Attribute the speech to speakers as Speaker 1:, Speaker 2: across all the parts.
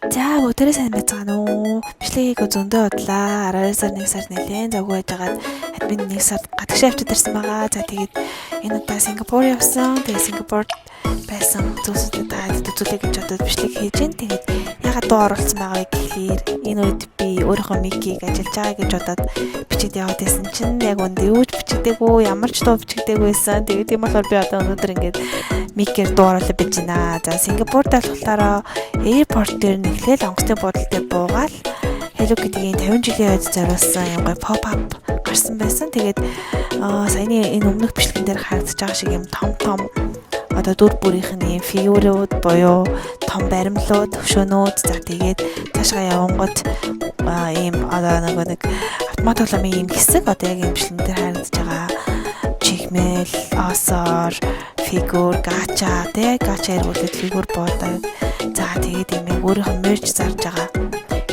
Speaker 1: За бүгдээрээ сайн байцгаана уу? Бичлэгийг зөндөө бодлаа. 12 сар 1 сар нэлээд завгүй байжгаад админ 1 сард гадагшаа авчид ирсэн байгаа. За тэгээд энэ удаа Сингапур явсан. Тэгээд Сингапурт байсан зүйлсүүдэд үзүүлэх гэж бодоод бичлэг хийж гин. Тэгээд ягаад дуу оруулсан байгаа вэ гэхээр энэ үед би өөрийнхөө микийг ажиллаж байгаа гэж бодоод бичиж яваад байсан чинь яг үнд юу ч бичигдээгүй, ямар ч дуу бичигдээгүй байсан. Тэгээд тийм болохоор би одоо өнөөдөр ингээд микээр дуу оруулаад байж байна. За Сингапурт болохоор airport дээр нэглээл онгоцны буудлын дээр буугаад Hello Kitty-ийн 50 жилийн ойд зориулсан юм гоё pop-up гарсан байсан. Тэгээд саяны энэ өмнөх бичлэгэн дээр харагдаж байгаа шиг юм том одоо дүр бүрийнх нь юм фигурууд буюу том баримлууд, хөшөөнүүд за тэгээд цаашгаа явангууд ийм одоо нэг автомат тоглоомын юм хэсэг одоо яг юм бичлэгэн дээр харагдаж байгаа чигмэл, осоор, фигур, гача эргүүлээд фигур буудаг. За тэгээд юм өөрийнхөө мерч зарж байгаа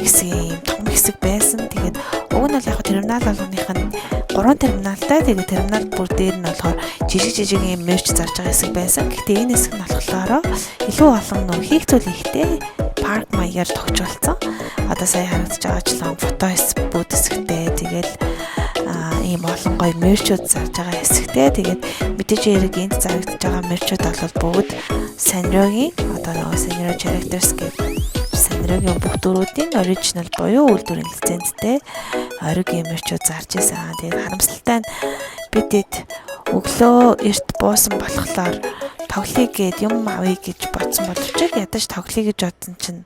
Speaker 1: хэсэг юм том хэсэг байсан. Тэгээд уг нь бол яг терминал болгоных нь 3 терминалтай. Тэгээд терминал бүр дээр нь болохоор жижиг юм мерч зарж байгаа хэсэг байсан. Гэхдээ энэ хэсэг нь болохоор илүү олон нөх хийх зүйл ихтэй парк маягаар тогтжуулсан. Одоо сая харагдаж байгаачлан фото бүүд хэсэгтэй. Тэгээд ийм олон гоё мерчүүд зарж байгаа хэсэгтэй. Тэгээд мэдээж хэрэг энд зарагдаж байгаа мерчүүд бол бүгд Sanrio-гийн одоо нөгөө Sanrio Characters гэдэг Sanrio-гийн бүх дүрүүдийн оригинал буюу үйлдвэрийн лицензтэй ориг мерчүүд зарж исэн. Тэгээд харамсалтай нь бидэд өглөө эрт буусан болохоор тоглоё гэд юм авъя гэж бодсон боловч ядаж тоглоё гэж бодсон чинь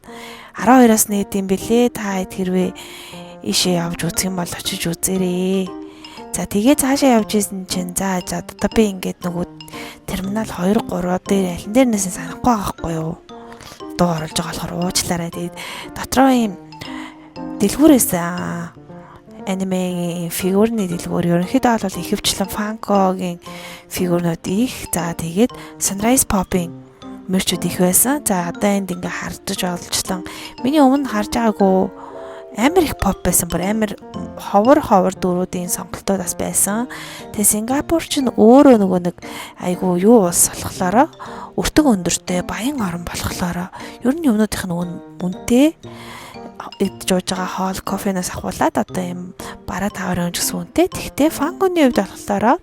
Speaker 1: 12-аас нээд юм бэлээ. Та хэрвээ ийшээ явж үзэх юм бол очиж үзээрэй. За тэгээ цаашаа явж исэн чинь за одоо би ингээд нөгөө терминал 2 3 дээр аль дээрнээс санахгүй байхгүй юу? Дуу оруулж байгаа болохоор уучлаарай. Тэгээд дотроо ийм дэлгүүрээс анимегийн фигурны дэлгүүр ерөнхийдөө бол ихэвчлэн Funko-гийн фигурнууд их. За тэгээд Sunrise Pop-ийн мерчүүд их байсан. За одоо энд ингээ хардж олжлон миний өмнө харж байгаагүй амар их pop байсан. Бүр амар ховор дөрүүдийн сонголтууд бас байсан. Тэгээ Сингапур ч өөрөө нөгөө нэг айгу юу ус болохоор өртөг өндөртэй баян орон болохоор ер нь юмнуудынх нь үнэтэй идж ууж байгаа хоол кофенаас ахуулаад одоо юм бараа таврын ч гэсэн үнэтэй. Тэгтээ Funko-ны хувьд болохоор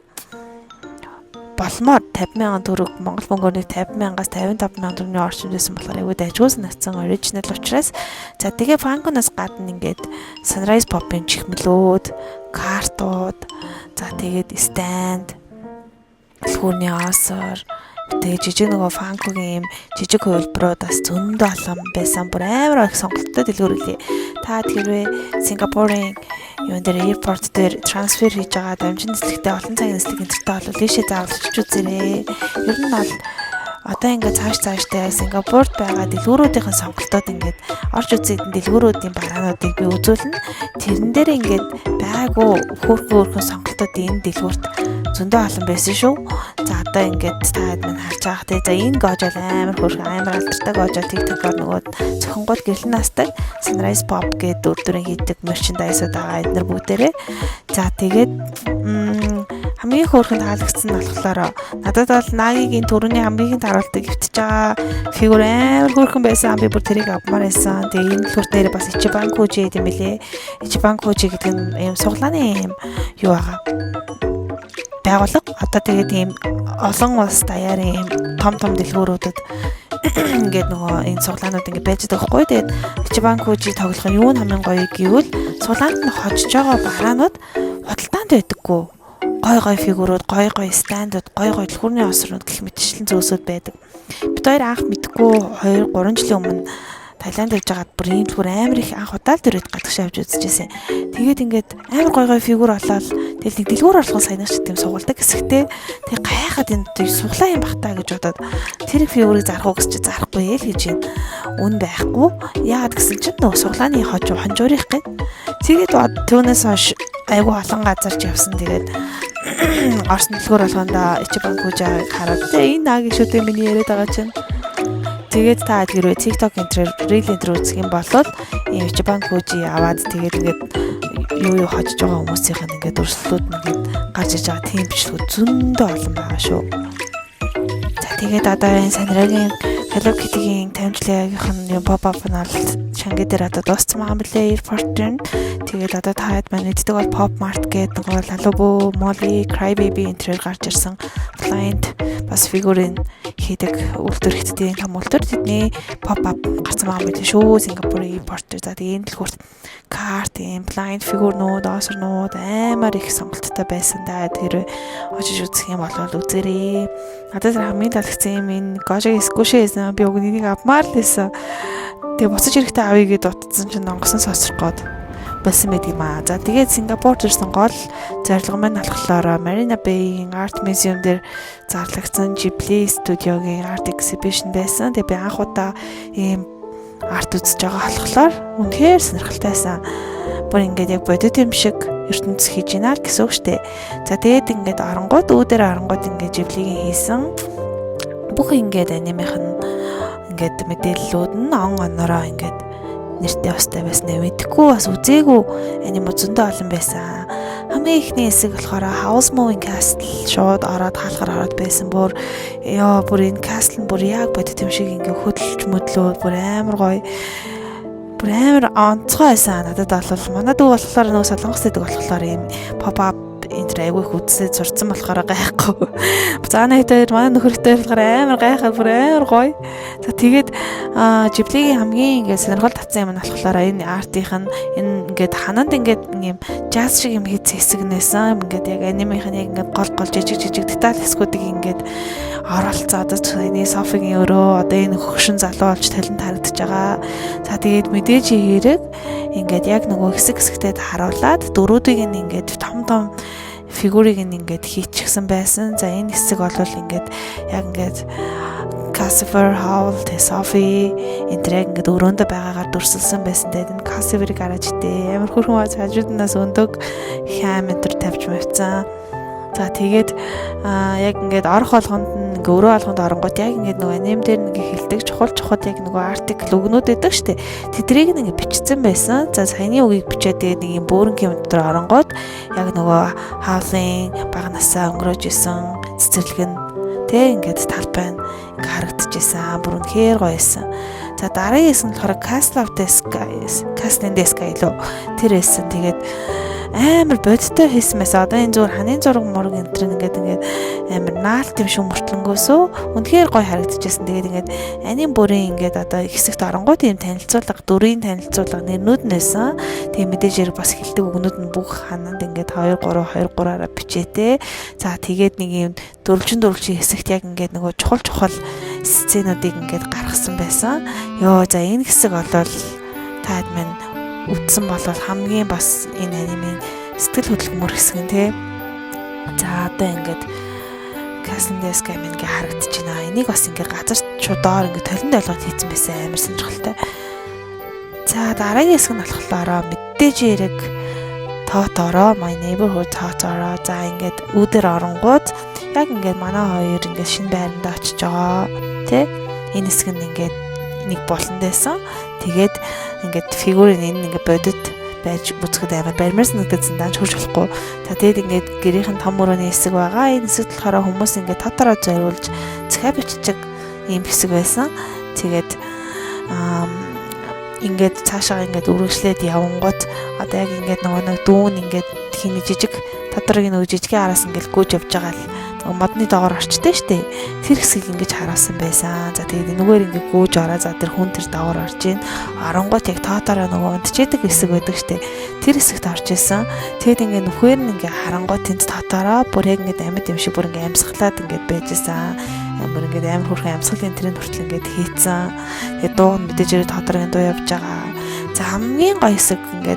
Speaker 1: болмоор 50,000 төгрөг Монгол мөнгөөр 50,000-аас 55,000 төгрөгийн орчимд байсан болохоор айгүй дайгуус натсан оригинал учраас за тэгээ Funko-наас гадна ингээд Sunrise Pop-ын чихмэлүүд, картууд, за тэгээд stand, дэлгүүрний осоор тэгээ жижиг нөгөө Funko-гийн юм жижиг хувилбаруудаас зөндөө олон байсан. Бүр амар их сонголттой дэлгүүрлээ. Та тэрвээ Сингапурын юун дээр airport дээр трансфер хийж байгаа дамжин нислэгтэй олон цагийн нислэг энтертэй бол ийшээ заавал очиж үзээрэй. Ер нь бол одоо ингээд цааштай Сингапурт байгаа дэлгүүрүүдийн сонголтууд ингээд орж үзсэн дэлгүүрүүдийн бараануудыг би үзүүлнэ. Тэрэн дээр ингээд байгаагүй хөөрхөн сонголтууд энэ дэлгүүрт зөндөө олон байсан шүү. За одоо ингээд таад минь харж байгаа те. За энэ гожол амар хөөрхөн амар алдартай гожол TikTok-оор нөгөө зөвхөнгөл гэрлэн настаг Sunrise Pop гэдэг дүрдүрэн хийдэг мерчендайсууд байгаа эднэр бүгдээрээ. За тэгээд хамгийн хөөрхөн таалагдсан нь болохоор надад бол Nagi-гийн төрөний хамгийн харуулдаг өвтж байгаа фигур амар хөөрхөн байсан. Би бүр тэрийг авмаар байсан. Тэгээ энэ дэлгүүрт нэрээ бас Ichiban Kuji гэдэг юм билээ. Ichiban Kuji гэдэг нь юм суглааны юм юу байгаа байгууллага. Одоо тэгээд ийм олон улс даяарын ийм том дэлгүүрүүдэд ингээд нөгөө энэ суглаанууд ингээд байж байгаа хгүй. Тэгээд Ichiban Kuji тоглох нь юу хамгийн гоё гэвэл суглаанд нь хожиж байгаа бараанууд худалдаанд байдаггүй. Гой фигурууд, гой стандууд, гой дэлгүүрний осрууд гэх мэтчлэн зөөсөд байдаг. Бид хоёр анх мэдгүй 2-3 жилийн өмнө Таиланд явж байгаад бүр ийм зүгээр амар их анх удаал дөрөд гадагшаа явж үзчихсэн. Тэгээд ингээд амар гой фигур олоод тэгэл нэг дэлгүүр орлого саянаас ч тийм сугалдаг хэсэгтэй. Тэг гайхаад энэ суглаа юм бахтаа гэж бодоод тэр фигурыг зарах уу гэж зарахгүй ээ л гэж юм. Үн байхгүй. Яагаад гэсэн чинь нөө суглааны хонжуурих гэн. Тэгээд түүнээс хойш айгу олон газарч явсан. Тэгээд орсон дэлгүүр болгондоо Ichiban Kuji-г хараад энэ Nagi шүү дээ миний яриад байгаа чинь. Тэгээд та хэрвээ TikTok reel үзэх юм бол ийм Ichiban Kuji аваад тэгээд ингээд юу хожиж байгаа хүмүүсийнх нь ингээд өрсөлдүүд ингээд гарч иж байгаа тийм бичлэгүүд зөндөө олон байгаа шүү. За тэгээд одоо энэ Sanrio-гийн Hello Kitty-ийн тамжлагийнх нь юм pop-up нь Шанхай дээр одоо дууссан байгаа мөлий airport нь. Тэгээд одоо та хэд маань мэддэг бол Pop Mart гэдэг нөгөө Laloo, Molly, Cry Baby энтрээр гарч ирсэн client бас фигурын хийдэг үйлдвэр хэдийн том үйлдвэр тэдний pop-up гарсан байгаа мөлий шүү. Сингапурын airport дээр. За тэгээд энэ дэлгүүрт карт, blind фигурнууд, осорнууд амар их сонголттой байсан да. Тэр очиж үзэх юм бол үзээрэй. Надад хамгийн таалагдсан юм энэ Gojek Squishes би уг нэг авмаар л байсан. Тэгээ буцаж ирэхдээ авъя гэдээ дутсан чинь онгосон сосрох гээд болсон байт юм аа. За тэгээд Сингапурт ирсэн гол зорилго маань болохоор Marina Bay-ийн Art Museum дээр зарлагдсан Ghibli студиогийн art exhibition байсан. Тэгээ би анх удаа ийм арт үзэж байгаа болохоор үнэхээр сонирхолтой байсан. Бүр ингээд яг бодит юм шиг ертөнцийн хийж байна л гэсэн үг штэ. За тэгээд ингээд оронгууд үүдээр оронгууд ингээд Ghibli-гийн хийсэн бүх ингээд анимих нь ингээд мэдээллүүд нь онороо ингээд нэртэй бастай байсан мэдхгүй бас үзээгүй аним зөндөө олон байсан. Хамгийн ихний хэсэг болохоор House Moving Castle шууд ороод хаалгаар ороод байсан. Бүр бүр энэ castle нь бүр яг бодит юм шиг ингээд хөдөлж мөдлөө бүр амар гоё. Бүр амар онцгой байсан. Надад бол манай дүү болохоор нөө солонгос гэдэг болохоор ийм pop-up энэ айгүй хүзсэд сурцсан болохоор гайхгүй. Заана хэдээр манай нөхөртэй болохоор амар гайхаад бүр амар гоё. За тэгээд Ghibli-гийн хамгийн ингээд сонирхол татсан юм нь болохоор энэ артийнх нь энэ ингээд хананд ингээд юм jazz шиг юм хийц хэсэг нээсэн. Ингээд яг анимийнх нь яг ингээд гол жижиг деталь хэсгүүдийг ингээд оролцоод энэ Софигийн өрөө одоо энэ хөгшин залуу болж талент харагдаж байгаа. За тэгээд мэдээж хэрэг ингээд яг нөгөө хэсэгтэй харуулад дөрүүдийг ингээд том фигурыг ингээд хийчихсэн байсан. За энэ хэсэг бол ингээд яг ингээд Casper, Howl, Sophie энтрэг ингээд өрөөндөө байгаагаар дүрсэлсэн байсан. Тэгээд энэ Casper-ыг гараж идэ. Амар хөрхөн бац хажууднаас өндөг хам энтер тавьж мавцсан. За тэгээд яг ингээд орох болгонд ингээ өрөө болгонд оронгууд яг ингээд нөгөө аним дээр ингээ хилдэг чухал яг нөгөө артикл үгнүүд байдаг штэ. Тэдрийг ингээ бичсэн байсан. За саяны үгийг бичээд тэгээд нэг юм бөөрөнг юм дотор оронгууд яг нөгөө хаалын багнасаа өнгөрөөж исэн цэцэрлэг нь тэг ингээд талбай нь ингээ харагдчихсан. Бүр үнэхээр гоё байсан. За дараагийн хэсэг нь болохоор Castle of the Sky, Castle in the Sky лөө тэр байсан. Тэгээд амар бодиттой хийсэн байсан. Одоо энэ зүгээр ханийн зураг мураг энтэр ингээд амар наалт юм шиг мөртлөнгөөсөө үнэхээр гоё харагдчихсан. Тэгээд ингээд аним бүрийн ингээд одоо хэсэгт оронгууд юм танилцуулга, дүрийн танилцуулга нэрнүүд нээсэн. Тэгээд мэдээж хэрэг бас хэлдэг үгнүүд нь бүх хананд ингээд 2-3-2-3-аараа бичээтэй. За тэгээд нэг юм дөрвөлжин хэсэгт яг ингээд нөгөө чухал сценуудыг ингээд гаргасан байсан. За энэ хэсэг болол таад минь үтсэн бол хамгийн бас энэ анимын сэтгэл хөдлөмөр хэсэг нь тий. За одоо ингээд Castle Desk ингээд харагдаж байна. Энийг бас ингээд газар чудаар ингээд толинд ойлгоод хийсэн байсан амар сонирхолтой. За дараагийн хэсэг нь болохоор мэдээж хэрэг Totoro, My Neighborhood Totoro. За ингээд үүдэр оронгууд яг ингээд манай хоёр ингээд шинэ байранд очиж байгаа тий. Энэ хэсэг нь ингээд нэг болон дэсэн. Тэгээд ингээд фигурын энэ ингээд бодит байж бүцгэд амар барьмаас нэгдсэн дааж хурж болохгүй. За тэгээд ингээд гэрийнхэн том өрөөний хэсэг байгаа. Энэ хэсэгт болохоор хүмүүс ингээд Тоторо зориулж захиа бичдэг ийм хэсэг байсан. Тэгээд ингээд цаашаа ингээд үргэлжлээд явангууд одоо яг ингээд нэг дүүн ингээд хиний жижиг Тоторогийн нөгөө жижигхэн араас ингээд гүйж явж байгаа л модны доогоор орчтой штэ. Тэр хэсгийг ингэж харуулсан байсан. За тэгээд нүгээр ингэ гүйж ороо. За тэр хүн тэр доогоор орж ийн. Оронгууд яг Тоторо нөгөө унтчихдаг хэсэг байдаг штэ. Тэр хэсэгт орж исэн. Тэгээд ингэ нүхээр нь ингэ харангууд тэнд Тоторо бүр яг ингэ амьд юм шиг бүр ингэ амьсгалаад ингэ байжсэн. Бүр ингэ амар хөрхэн амьсгалын тэрийн хүртэл ингэ хийцэн. Тэгээд дуу мэдээж хэрэг Тоторогийн дуу явж байгаа. За хамгийн гоё хэсэг ингэ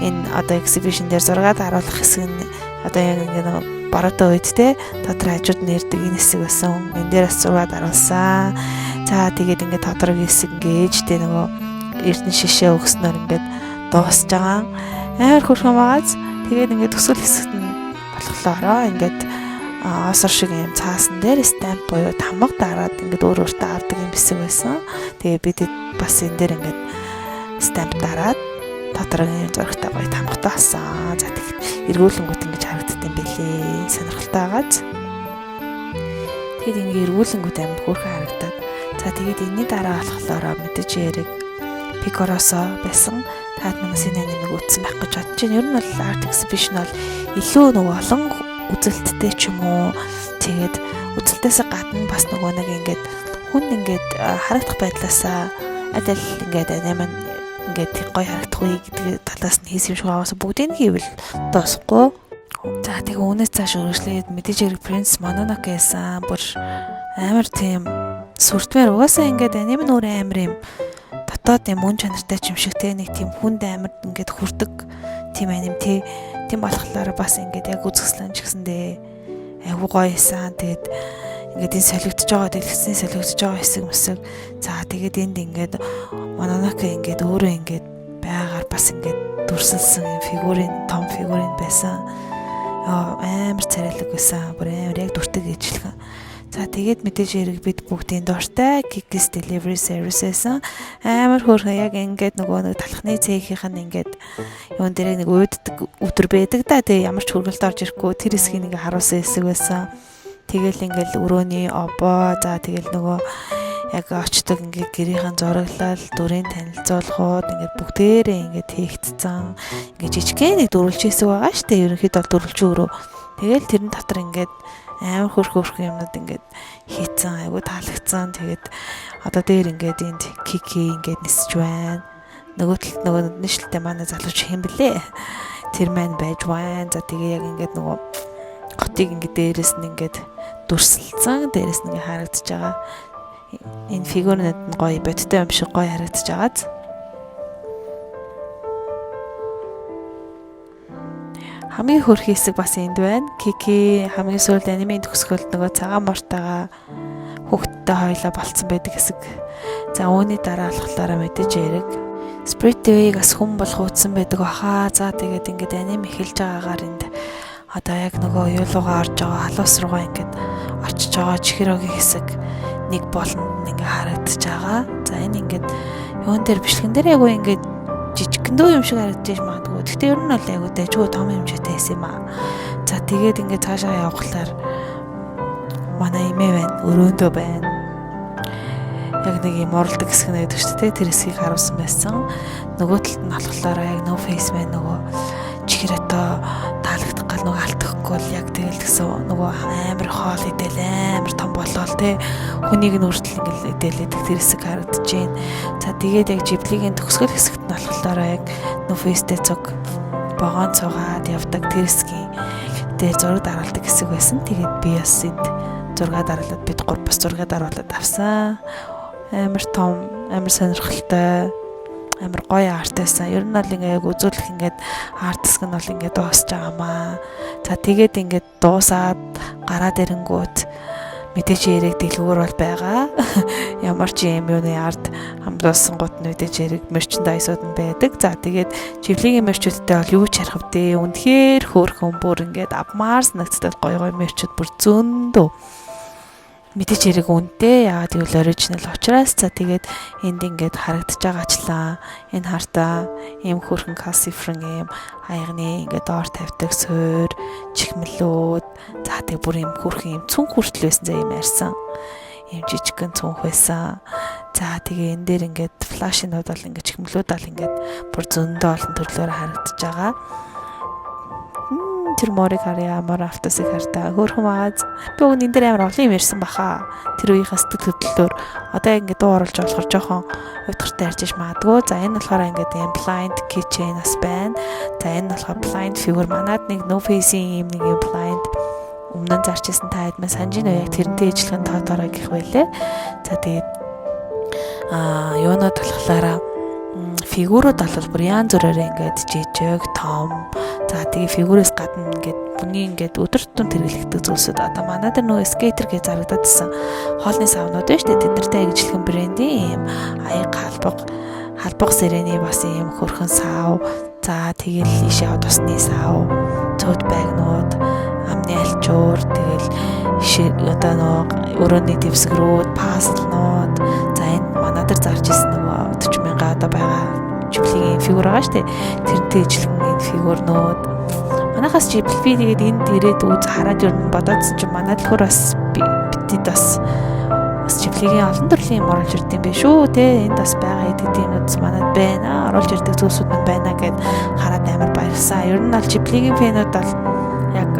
Speaker 1: энэ одоо exhibition дээр зургаад харуулах хэсэг нь одоо яг ингэ баруутай үед те Тотор хажууд нь ирдэг энэ хэсэг байсан. Энэ дээр бас зургаад аруулсан. За тэгээд ингээд Тоторогийн хэсэг ингээд те нөгөө эрдэнэ шишээ өгснөөр ингээд дуусж байгаа. Амар хөрхөн байгааз. Тэгээд ингээд төсөл хэсэгт нь болохоор ингээд осор шиг юм цаасан дээр стамп буюу тамга дараад ингээд өөр өөртөө авдаг юм хэсэг байсан. Тэгээд бид бас энэ дээр ингээд стамп дараад Тоторогийн зурагтай гоё тамгатай болсон. За тэгээд эргүүлэнгүүт ингэж харагддаг юм бэлээ. Сонирхолтой байгааз. Тэгэд ингээ эргүүлэнгүүт амар хөөрхөн харагдаад. За тэгээд энэний дараа болохоор мэдээж яриг Picoroso байсан таадмаас энэ анимыг үзсэн байх гэж бодож байна. Ер нь бол art exhibition бол илүү нөгөө олон үзэлттэй ч юм уу. Тэгээд үзэлтээс гадна бас нөгөө нэг ингээд хүн ингээд харагдах байдлаасаа адил ингээд аним ингээд гоё харагдахгүй гэдэг талаас нь хийсэн юм шиг аваас бүгдийг хийвэл дуусахгүй. За тэгээ үүнээс цааш өргөжлээд мэдээж хэрэг Prince Mononoke гэсэн бүр амар тийм сүртмээр угаасаа ингээд аним нь өөр амар юм дотоод юм мөн чанартай ч юм шиг те нэг тийм хүнд амар ингээд хүрдэг тийм аним тийм болохоор бас ингээд яг үзэсгэлэн ч гэсэндээ айгуу гоё исэн. Тэгээд ингээд энэ солигдож байгаа дэлгэцний солигдож байгаа хэсэг мэсэг. За тэгээд энд ингээд Mononoke ингээд өөрөө ингээд байгаар бас ингээд дүрсэлсэн юм фигурын том фигурын байсан. Амар царайлаг байсан. Бүр амар яг дүртэг ижлэх. За тэгээд мэдээж хэрэг бид бүгдийн дуртай Kiki's Delivery Service байсан. Амар хөөрхөн яг ингээд нөгөө нэг талхны цэхийнх нь ингээд юун дээр нэг ууддаг өдөр байдаг да. Тэгээ ямар ч хөргөлт орж ирэхгүй тэр хэсгийг ингээ харуулсан хэсэг байсан. Тэгэл ингээл өрөөний обоо за тэгэл нөгөө яг очдог ингээ гэрийнхэн зураглал дүрийн танилцуулгууд ингээ бүгдээрээ ингээ хийгдсэн. Ингээ жижигхэн нэг дөрвөлж хэсэг байгаа штэ. Ерөнхийдөө бол дөрвөлжин өрөө. Тэгэл тэрэн дотор ингээд амар хөрхөн юмнууд ингээд хийцэн айгу таалагдсан. Тэгээд одоо дээр ингээд энд Kiki ингээд нисэж байна. Нөгөө талд нөгөө нэшлэлтэй манай залууч хэм блэ. Тэр маань байж байна. За тэгээ яг ингээд нөгөө хотыг ингээд дээрээс нь ингээд дүрсэлцэн дээрээс нь ингээд харагдаж байгаа. Энэ фигурнууд нь гоё бодтой юм шиг гоё харагдаж байгаа. Хамгийн хөрх хэсэг бас энд байна. Kiki хамгийн сүүлд анимын төгсгөлд нөгөө цагаан мортойгоо хүүхдтэй хойлоо болцсон байдаг хэсэг. За үүний дараа болохоор мэдээж яриг Spirit Way-г бас хүн болгоодсан байдаг баха. За тэгээд ингээд аним эхэлж байгаагаар энд одоо яг нөгөө юулуугаа орж байгаа халуус руугаа ингээд очиж байгаа чихэрогийн хэсэг нэг болонд ингээд харагдаж байгаа. За энэ ингээд юун дээр бичлэгэн дээр яг ингээд жижигхэн юм шиг харагдаж магадгүй. Гэхдээ ер нь бол айгуу дэжгүй том хэмжээтэй байсан юм аа. За тэгээд ингээд цаашаа явхлаар манай эмээ байна, өрөөндөө байна. Яг нэг юм уралдаг хэсэг нэгдэг шүү дээ. Тэр хэсгийг харуулсан байсан. Нөгөө талд нь болохоор яг No Face Man нөгөө чихрэтөө таалагдах гал нөгөө алдахгүй л яг тэгэл гэсэн нөгөө амар хоол идэл амар том болол те хүнийг нь үртэл ингээл идэлэдэг тэр хэсэг харагдаж байна. За тэгээд яг Ghibli-гийн төгсгөл хэсэгт нь болохоор яг No Face-тэй цуг богоон цугаад явдаг тэр хэсгийн дээр зураг дараалдаг хэсэг байсан. Тэгээд би бас энд зураг дараалаад бид гур бас зураг дараалаад авсан. Амар том, амар сонирхолтой, амар гоё арт байсан. Ер нь бол ингээ яг үзүүлэх ингээд арт хэсэг нь бол ингээ дуусч байгаамаа. За тэгээд ингээд дуусаад гараад ирэнгүүт мэдээж яриг дэлгүүр бол байгаа. Ямар ч юм юуны арт хамруулсан гут нь мэдээж яриг мерчендайсууд нь байдаг. За тэгээд Ghibli-гийн мерчүүдтэй бол юу ч харах вэ? Үнэхээр хөөрхөн бүр ингээд авмаар санагддаг гоё гоё мерчүүд бүр зөндөө. Мэдээж хэрэг үнэтэй яагаад гэвэл оригинал учраас за тэгээд энд ингээд харагдаж байгаачлаа энэ хартаа ийм хөрхэн калсифрын ийм хаягны ингээд доор тавьдаг суур чихмэлүүд за тэгээд бүр ийм хөрхэн ийм цүнх хүртэл байсан за ийм ярьсан ийм жижигхэн цүнх байсан за тэгээд энэ дээр ингээд флашинууд бол ингээд чихмэлүүд бол ингээд бүр зөндөө олон төрлөөр харагдаж байгаа. Тэр морийг харьяа, мор автосыг хартаа хөөрхөн мааз. Би өгн энэ дээр амар олон юм ярьсан баха. Тэр үеийнхээ сэтгэл хөдлөлөөр одоо ингээд дуу оруулж болохоор жоохон уйтгартай ярьж магадгүй. За энэ болохоор ингээд юм blind keychain бас байна. За энэ болохоор blind figure. Манад нэг No Face-ийн юм нэг юм blind өмнө нь зарчсан та хэд мэ санаж байна яг тэрнтэй ижлэгэн тоодороо гэх байлээ. За тэгээд юунод болохоор фигурууд бол бүр янз бүрээр ингээд жижиг, том. За тэгээ фигурээс гадна ингээд бүний ингээд өдөр тутам хэрэглэгдэх зүйлсүүд одоо манай дээр нөгөө скейтер гэж зарагдаад байсан хоолны савнууд байна шүү дээ. Тэднэртэй ажиглан брендийн юм аяг халбаг сэрэний бас юм хөрхөн сав. За тэгэл ийшээ тусны сав, цууд байгнууд, амны альчуур, тэгэл одоо нөгөө өрөөний дэвсгэрүүд, пазлнууд. За энэ манай дээр зарж исэн нөгөө 40,000 одоо байгаа Ghibli-гийн фигур байгаа шүү дээ. Тэрнтэй ижлэгэн энэ фигурнууд. Манайхаас Ghibli тэгээд энд ирээд үз хараад юу бодоодсэн чинь манай төхөр бас бид бас Ghibli Жиплигийн олон төрлийн юм оруулж ирд юм биш үү те. Энд бас байгаа эдгдийнүүд манад байна. Оруулж ирдэг зүйлсүүд мань байна гэд хараад амар баярлсан. Ер нь бол жиплигийн фэнүүд бол яг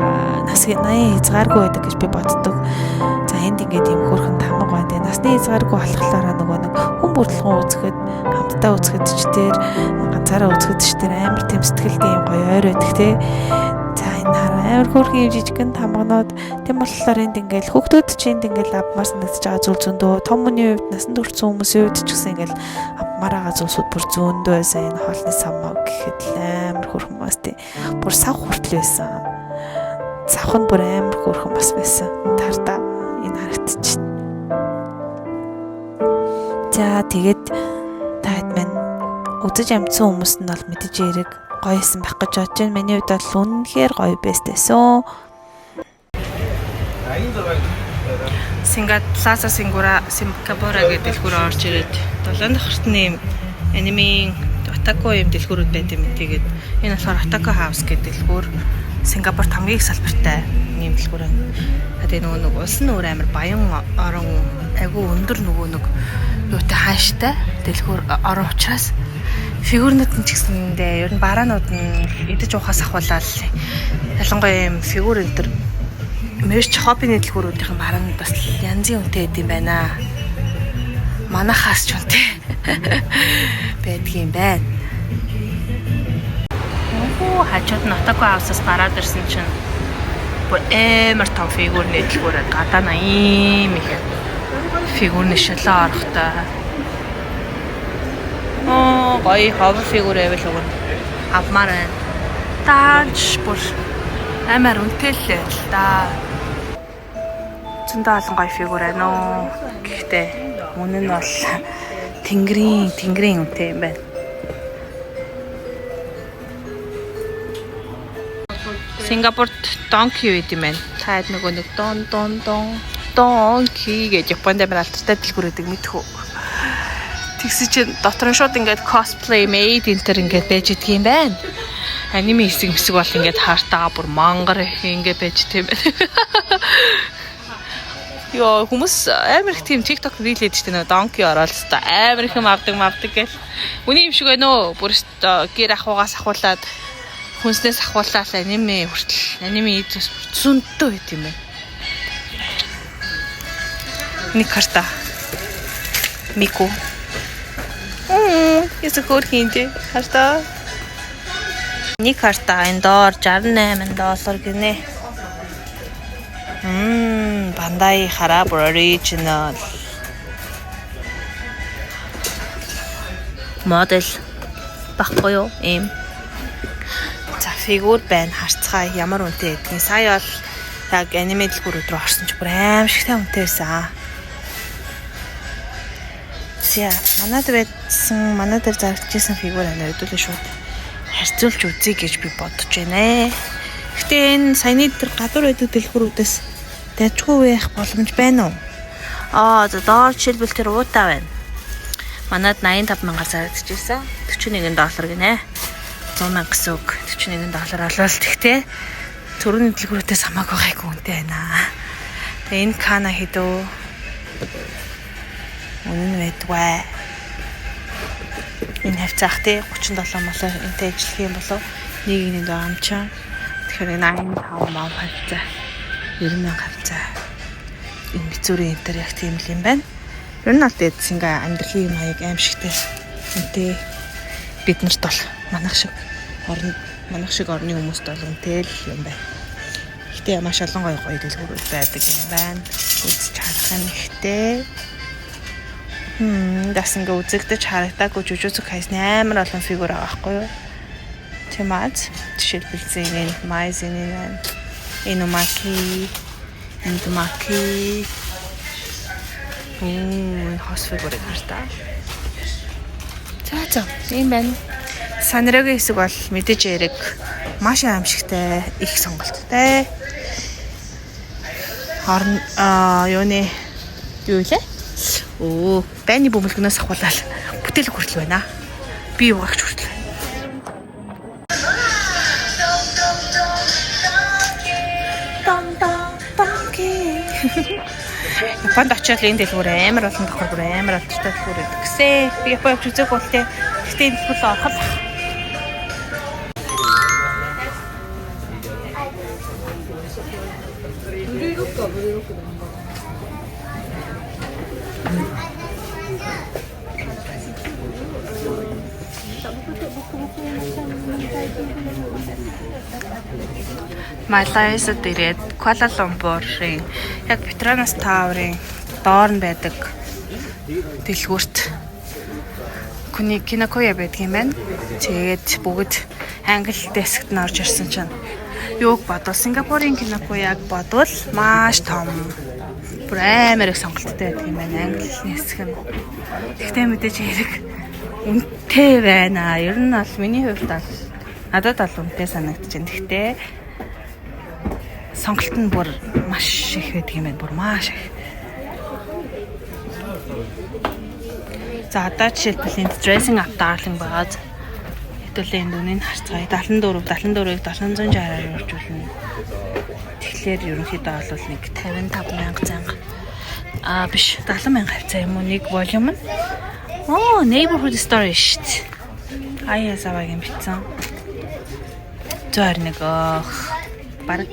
Speaker 1: насны хязгааргүй байдаг гэж би боддог. За энд ингээд юм хөрхэн тамга байна те. Насны хязгааргүй болохоор нөгөө нэг хүн бүрдлэгэн үзэхэд хамтдаа үзэхэд ч тэр ганцаараа үзэхэд ч тэр амар тэм сэтгэлтэй юм гоё ойр байдаг те. За энэ амар хөрхэн жижигхэн тамганууд тийм болохоор энд ингээд хүүхдүүд ч энд ингээд авмаар санагдаж байгаа зүйл зөндөө том хүний хувьд насан туршсан хүмүүсийн хувьд ч гэсэн ингээд авмаар байгаа зүйлсүүд бүр зөндөө байсан. Энэ хоолны самаа гэхэд амар хөрхэн бас тий бүр сав хүртэл байсан. Савх нь бүр амар хөрхэн бас байсан. Тартаа энэ харагдчих. За тэгээд таад маань үзэж амжсан хүмүүс нь бол мэдэж яриг гоёсэн байх гэж бодож байна. Миний хувьд бол үнэхээр гоё байстэйсэн. Плаза Сингапура гэдэг дэлгүүр орж ирээд 7 дахь юм анимийн Отако юм дэлгүүрүүд байт юм. Тэгээд энэ болохоор Otako House гэдэг дэлгүүр Сингапурт хамгийн их салбартай юм дэлгүүр байна. Тэгээд нөгөө улс нь өөр амар баян орон айгүй өндөр нөгөө нэг юутай хааштай дэлгүүр орон учраас фигурнууд нь ч гэсэндээ ер нь бараанууд нь идэж уухаас ахуулаад ялангуяа юм фигур энэ төр мерч хоббины дэлгүүрүүдийн бараанууд бас янзын үнэтэй гэдэм байна. Манахаас ч үнэтэй байдгийн байна. Хажууд нь Otako House-аас гараад ирсэн чинь бүр амар том фигурны дэлгүүрээ гадаа ийм их фигурны шалаа орохтой. Гоё ховор фигур байвал өгөн авмаар байна. Тааж бүр амар үнэтэй л да. Зөндөө олон гоё фигур байна уу. Гэхдээ үнэ нь бол тэнгэрийн үнэтэй юм байна. Сингапурт донки үед юм байна. Таад нөгөө нэг донки гэж Японд амар алдартай дэлгүүр гэдэг мэдхүү. Тэгсэн чинь дотор нь шууд ингээд cosplay made энтер ингээд байж идэх юм байна. Аниме хэсэг бол ингээд хаартаа бүр мангар ингээд байж идэх юм байна. Йоо хүмүүс амар их тийм TikTok reel хийдэг чинь донки ороод та амар их юм авдаг гэл. Үний юм шиг байна уу? Бүр гэр ахугаас ахуулаад хүнснээс ахуулаад аниме хүртэл аниме идэж зөндөө байт юм байна. Нэг карта. Мику. Яс хөрхинтэй карта. Нэг карта энэ доор $68 гинэ. Bandai хараа original. Модель баггүй юу? Ийм. За фигур байна харцгаа ямар үнэтэй гэдгийг сая бол яг аниме дэлгүүр рүү орсон ч бүр аим шигтэй үнэтэй байсан. За манад байсан манад дээр зарагдчихсан фигур анаа өдөлөө шууд харьцуулж үзье гэж би бодож байна. Гэтэ энэ саяны тэр гадуур байдаг дэлгүүрүүдээс дайжгүй байх боломж байна уу? За доор жишээлбэл тэр уудаа байна. Манад 85,000-аар зарагдчихсан. $41 гинэ. $100,000 гэсэн үг. $41 олвол тэгтээ төрөний дэлгүүрүүдээс хамаагүй гайгүй үнэтэй байна. Тэгээ энэ кана хэдөө үнэн байдгүй. Энэ хавцаах тий 37 молоо энтэй ажиллах юм болов нэг нэг амчаа. Тэгэхээр 85 мав хавцаа 90,000 хавцаа. Энэ бицүүрийн энтер яг тийм л юм байна. Ер нь бол дэдс ингээ амьдралын маяг аимшигтэй. Энтэй бид нарт бол манах шиг орны хүмүүст бол үнэтэй л юм байна. Гэтэ маш олон гоё дэлгүүрүүд байдаг юм байна. Үзэж харах юм ихтэй. Дас ингээ үзэгдэж харагдаагүй Jujutsu Kaisen амар олон фигур байгаа байхгүй юу? Тийм аз. Жишээлбэл Zenin, Mai Zenin, Inumaki, хос фигурыг хартаа. За ийм байна. Санрагийн хэсэг бол мэдээж яриг маш аимшигтай их сонголттой. Харин юуны юу вэ? Байны бөмбөлгнөөс ахуулаад бүтээл хүртэл байна. Би юугаач хүртэл. Японд очиод энэ дэлгүүр амар олон давхар бүр амар алдартай дэлгүүр байдаг гэсэн. Би Японд явж үзег бол тээ. Гэтэ энэ дэлгүүр ороход Малайзад ирээд Куала Лумпурын яг Petronas Tower-ын доор нь байдаг дэлгүүрт Kinokuniya байдаг юм байна. Тэгээд бүгд англи дескт нь орж ирсэн чинь юуг бодвол Сингапурын Kinokuniya бодвол маш том бүр амар их сонголттой байдаг юм байна. Англи хэсэг нь. Гэхдээ мэдээж хэрэг үнэтэй байна. Ер нь бол миний хувьд бол надад бол үнэтэй санагдаж байна. Гэхдээ сонголт нь бүр маш их байдаг юм байна. Бүр маш их. За одоо жишээлбэл энд dressing up darling байгаад хэдүүлээ энэ үнийг харцгаая. 74-ийг 760-аар өргөжүүлнэ. Тэгэхээр ерөнхийдөө бол нэг 55,000 занга. Биш 70,000 хавцаа юм уу нэг volume нь. Neighborhood store шүү дээ. Аяа савагийн битсэн. Зөөр нэг бараг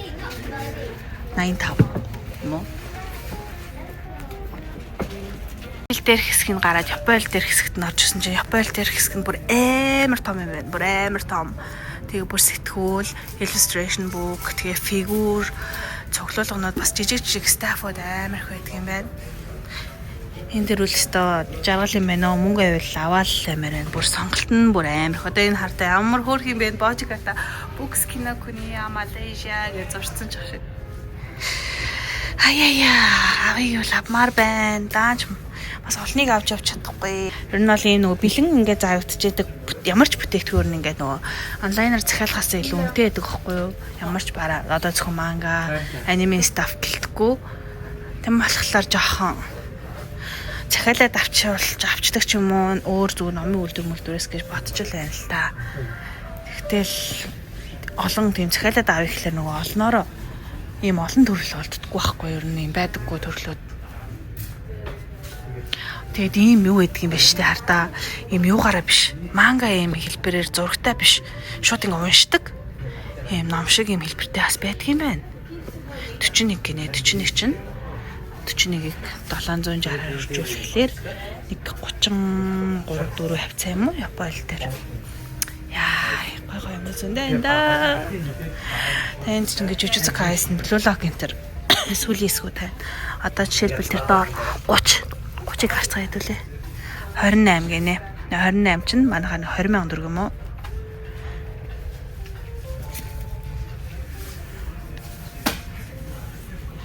Speaker 1: 85 юм уу? Дээрх хэсгийг гараад Япон дээрх хэсэгт нь орж ирсэн чинь Япон дээрх хэсэг нь бүр амар том юм байна. Бүр амар том. Тэгээ бүр сэтгүүл, illustration book, тэгээ фигүр, цуглуулганууд бас жижиг стаффууд амар их байдаг юм байна. Энэ дэр үл өстөө жаргал юм байна уу? Мөнгө авал аваал амар байна. Бүр сонголт нь бүр амар их. Одоо энэ хартай ямар хөөрх юм бэ? Божигата Books Kinokuniya Malaysia гэж зурцсан ч шиг. Аяа, авыг юу авмаар байна. Даанч бас олныг авч явж чадахгүй. Ер нь бол энэ нөгөө бэлэн ингээд заавагдчихэдэг ямар ч бүтээгдэхүүр нь ингээд нөгөө онлайнаар захиалахаас илүү үнэтэй байдаг байхгүй юу? Ямар ч бараа одоо зөвхөн манга, аниме стаф гэлтэхгүй. Тэм болохоор жоохон захиалаад авчдаг ч юм уу өөр зүгээр номын үйлдвэрээс гэж бодчихвол байна л та. Тэгтэл олон тийм захиалаад авъя гэхлээр нөгөө олноороо ийм олон төрөл болддоггүй байхгүй юу? Ер нь юм байдаггүй төрлүүд. Тэгэд ийм юу гэдэг юм бэ штэ хардаа ийм юугаараа биш манга ийм хэлбэрээр зурагтай биш шууд ингэ уншдаг ийм ном шиг ийм хэлбэртэй бас байдаг юм байна. 41 гинэ 41 чинь 41-ийг 760-аар өржүүлэхлээр нэг 33 4 хавцаа юм уу Япон хэл дээр. Яа гой юм зөндөө энэ да. Танд ч ингэ жүжиг хайсан блог энтер сүүлийн хэсгүүд тань. Одоо жишээлбэл тэр доор 30-ыг харцгаа хэдүүлээ. 28 гинэ. 28 чинь манайхаа 20,000 төгрөг юм уу?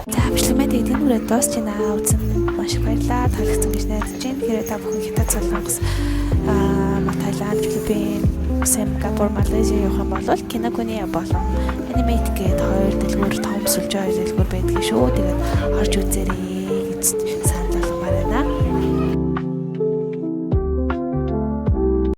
Speaker 1: За бичлэгмэд эдийн үрээ дуусч байна. Үзсэн маш их баярлалаа. Таалагдсан гэж найдаж байна. Тэгэхээр та бүхэн Хятад Солонгос Таиланд, Филиппин, Сингапур, Малайзия явах юм бол Kinokuniya болон Animate гээд хоёр дэлгүүр том сүлжээ хоёр дэлгүүр байдаг шүү. Тэгээд орж үзээрэй гэж